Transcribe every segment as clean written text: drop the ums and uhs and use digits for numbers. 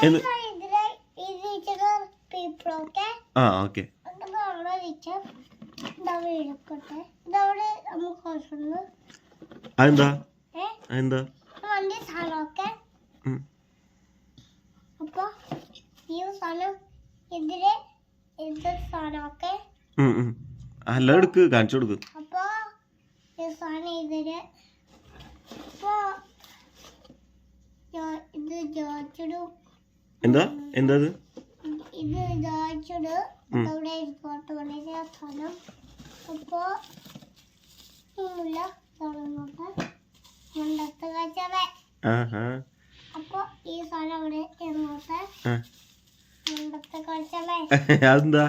എന്ത്? ആ ഓക്കെ. അതെന്താ അതെന്താ? എല്ലാം എടുക്ക്, കാണിച്ചു കൊടുക്ക്. എന്താ എന്താ അത്? അതെന്താ?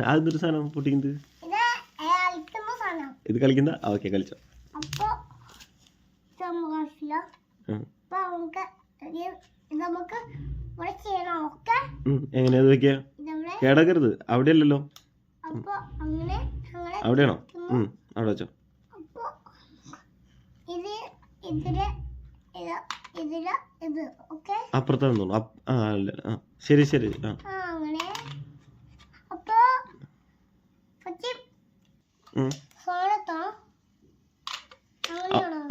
അതെന്തൊരു സാധനം പൊട്ടിക്കുന്നത്? ഇത് കളിക്കുന്ന? ഓക്കെ, കളിച്ചോ. എങ്ങനെയാ വെക്കാ? കേടക്കരുത്. അവിടെയല്ലല്ലോ, അവിടെയാണോ? അവിടെ വെച്ചോ. അപ്പുറത്താന്ന് തോന്നുന്നു. അല്ല, ശരി ശരി.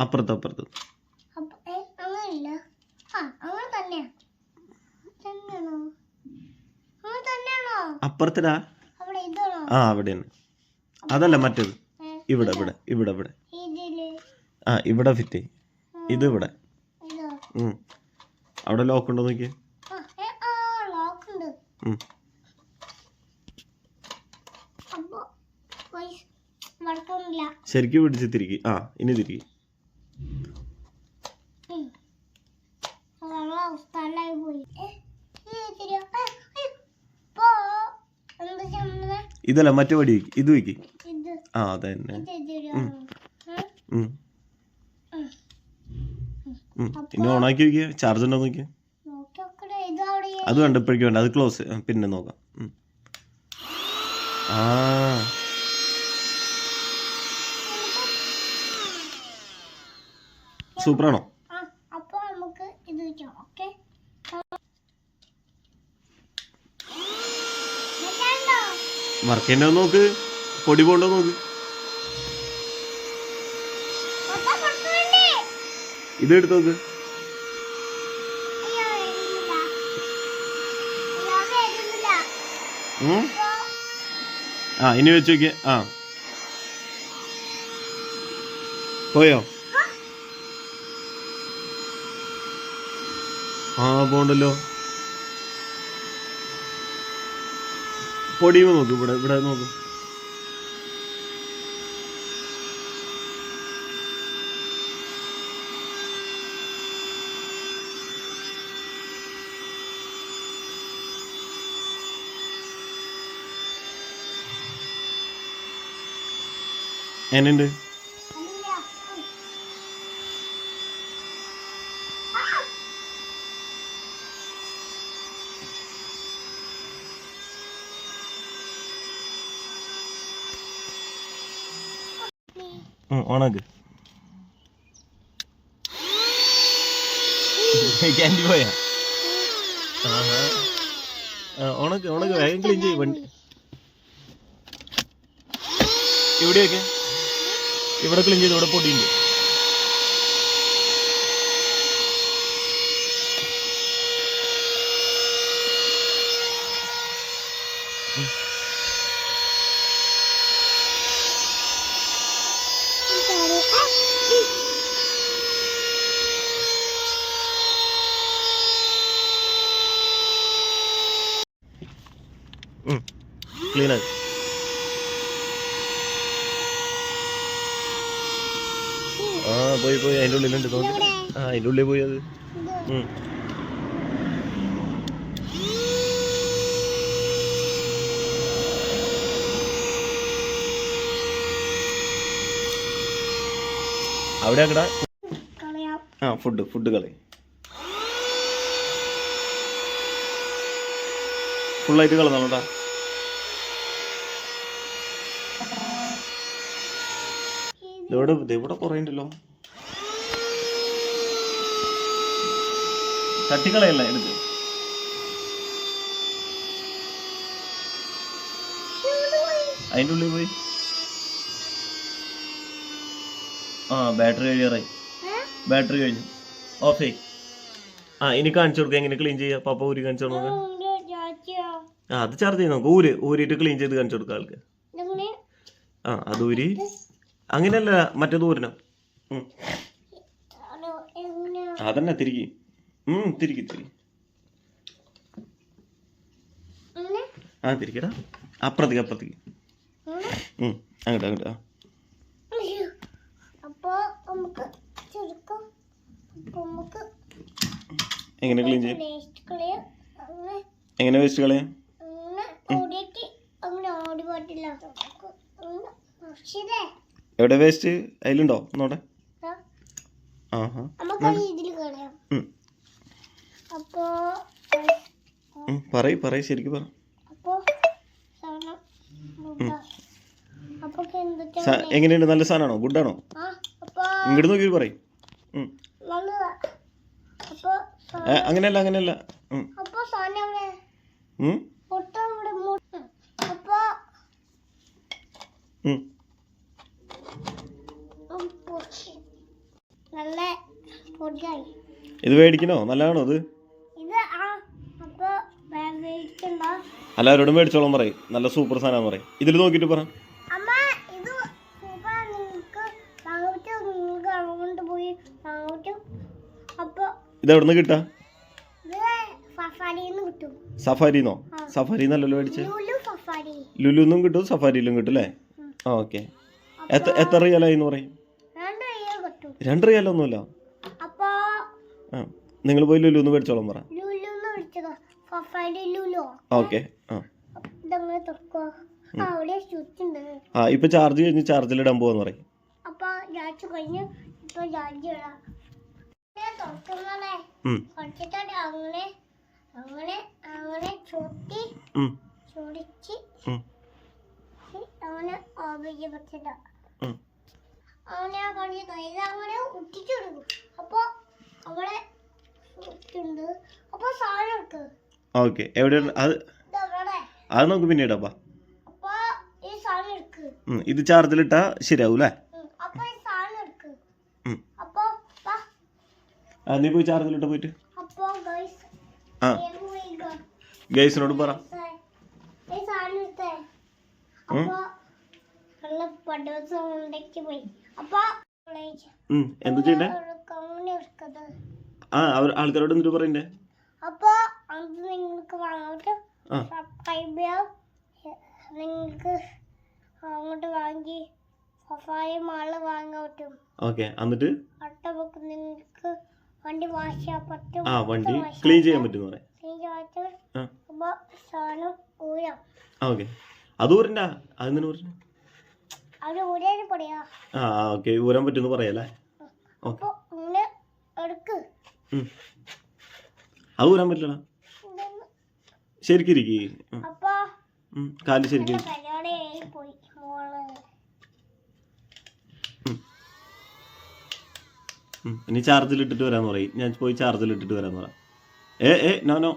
അപ്പുറത്ത് അപ്പുറത്ത് അപ്പുറത്തടാ. അവിടെ തന്നെ. അതല്ല, മറ്റേത് ഇവിടെ ഇവിടെ ഇവിടെ ഇവിടെ. ഇവിടെ ഫിറ്റ്. ഇത് ഇവിടെ. അവിടെ ലോക്ക് ഉണ്ടോ നോക്കിയേ. ശരിക്കും പിടിച്ച് തിരികെ. ഇനി തിരികെ. ഇതല്ല, മറ്റേ വടി വയ്ക്ക്. ഇത് വയ്ക്ക്. അതന്നെ. ഇനി ഓണാക്കി വയ്ക്കുക. ചാർജ് ഉണ്ടോ നോക്കിയാ. അത് വേണ്ട, ഇപ്പോഴേക്ക് വേണ്ട. അത് ക്ലോസ്, പിന്നെ നോക്കാം. സൂപ്പറാണോ? വർക്കേണ്ടോ നോക്ക്. പൊടി പോണ്ടോ നോക്ക്. ഇതെടുത്ത് നോക്ക്. ഇനി വെച്ച് നോക്കിയ. പോയോ? പോണ്ടല്ലോ. പൊടിയുമോ നോക്ക്. ഇവിടെ ഇവിടെ നോക്ക്. എന്നുണ്ട്? ഓണാക്ക്. ക്യാൻഡി പോയാ? ഓണക്ക് ഓണക്ക് വേഗം ക്ലീൻ ചെയ്യും വണ്ടി. ഇവിടെയൊക്കെ ഇവിടെ ക്ലീൻ ചെയ്ത്. ഇവിടെ പൊടിയുണ്ട്. ക്ലീൻ ആയി. പോയി പോയി. അതിൻ്റെ ഉള്ളിലുണ്ട്. അതിൻ്റെ ഉള്ളിൽ പോയി. അത് അവിടെ ആക്കടാ. ഫുഡ് കളി. ഫുള്ളായിട്ട് കളഞ്ഞോട്ടാ. ഇവിടെ കുറേ ഉണ്ടല്ലോ. തട്ടിക്കളയല്ല, എടുത്ത്. അതിൻ്റെ ഉള്ളിൽ പോയി. ആ ബാറ്ററി കഴിയാറായി. ബാറ്ററി കഴിഞ്ഞു. ഓഫ് ആയി. ആ ഇനി കാണിച്ചു കൊടുക്കുക എങ്ങനെ ക്ലീൻ ചെയ്യാം. പപ്പ ഊരി കാണിച്ചു കൊടുക്കുക. ആ അത് ചാർജ് ചെയ്ത് നോക്കാം. ഊരിയിട്ട് ക്ലീൻ ചെയ്ത് കാണിച്ചു കൊടുക്കുക ആൾക്ക്. ആ അത് ഊരി. അങ്ങനെയല്ല, മറ്റേത് ഊരണം. അതന്നെ തിരികെ. തിരികെ. ആ തിരിക്കടാ. അപ്പുറത്തേക്ക്. അങ്ങോട്ട്. എങ്ങനെ ക്ലീൻ ചെയ്യും? എങ്ങനെ വേസ്റ്റ് കളയാം? എവിടെ വേസ്റ്റ്? അതിലുണ്ടോ? നോട്ടെ. പറയ് ശരിക്കും പറ. എങ്ങനെയുണ്ട്? നല്ല സാധനമാണോ? ഗുഡാണോ? ഇങ്ങോട്ട് നോക്കി പറയും. അങ്ങനെയല്ല. ഇത് മേടിക്കണോ? നല്ലതാണോ ഇത്? എല്ലാവരോടും മേടിച്ചോളാൻ പറയും. നല്ല സൂപ്പർ സാധനം പറയും. ഇതിൽ നോക്കിട്ട് പറ. ഇതെവിടുന്ന് കിട്ടാ? സഫാരിന്നോ? സഫാരിന്നല്ലല്ലോ മേടിച്ചേ. ലുലുന്നും കിട്ടും, സഫാരിയിലും കിട്ടും അല്ലേ? ഓക്കെ. എത്ര റിയലായിന്ന് പറയും? 2 റിയലൊന്നുമല്ല. ആ നിങ്ങൾ പോയി ലുലുന്ന് മേടിച്ചോളാൻ പറ. ഓക്കെ. ആ ഇപ്പൊ ചാർജ് കഴിഞ്ഞ് ചാർജിലിടാൻ പോവാന്ന് പറയും. ഓക്കെ. എവിടെയാണ് അത് നമുക്ക് പിന്നീട്. അപ്പാ ഇത് ചാർജിലിട്ടാ ശരിയാവൂലേ? നീ പോയി ചാർജിലിട്ട പോയിട്ട്. ആ ഗൈസിനോട് പറ. എന്ത് ചെയ്യണ്ടേ? ആ ആൾക്കാരോട് എന്നിട്ട് പറയണ്ടേ? നിങ്ങൾക്ക് അങ്ങോട്ട് വാങ്ങി സഫാരി മാള് വാങ്ങാൻ പറ്റും. ഓക്കെ. എന്നിട്ട് നിങ്ങൾക്ക് വണ്ടി വാഷ് ചെയ്യാൻ പറ്റും. വണ്ടി ക്ലീൻ ചെയ്യാൻ പറ്റും. സാധനം ഊരാം. ഓക്കെ. അത് ഊരണ്ട. അതെന്തിനു ഊരണം? അത് ഊരാൻ പറയാ. ഓക്കെ. ഊരാൻ പറ്റുമെന്ന് പറയാല്ലേ? ഓക്കെ. അത് ഊരാൻ പറ്റില്ലടാ. ശരിക്കിരിക്കേ. കാല് ശരിക്കും. ഇനി ചാർജിലിട്ടിട്ട് വരാന്ന് പറയും. ഞാൻ പോയി ചാർജിലിട്ടിട്ട് വരാന്ന് പറ. നോ.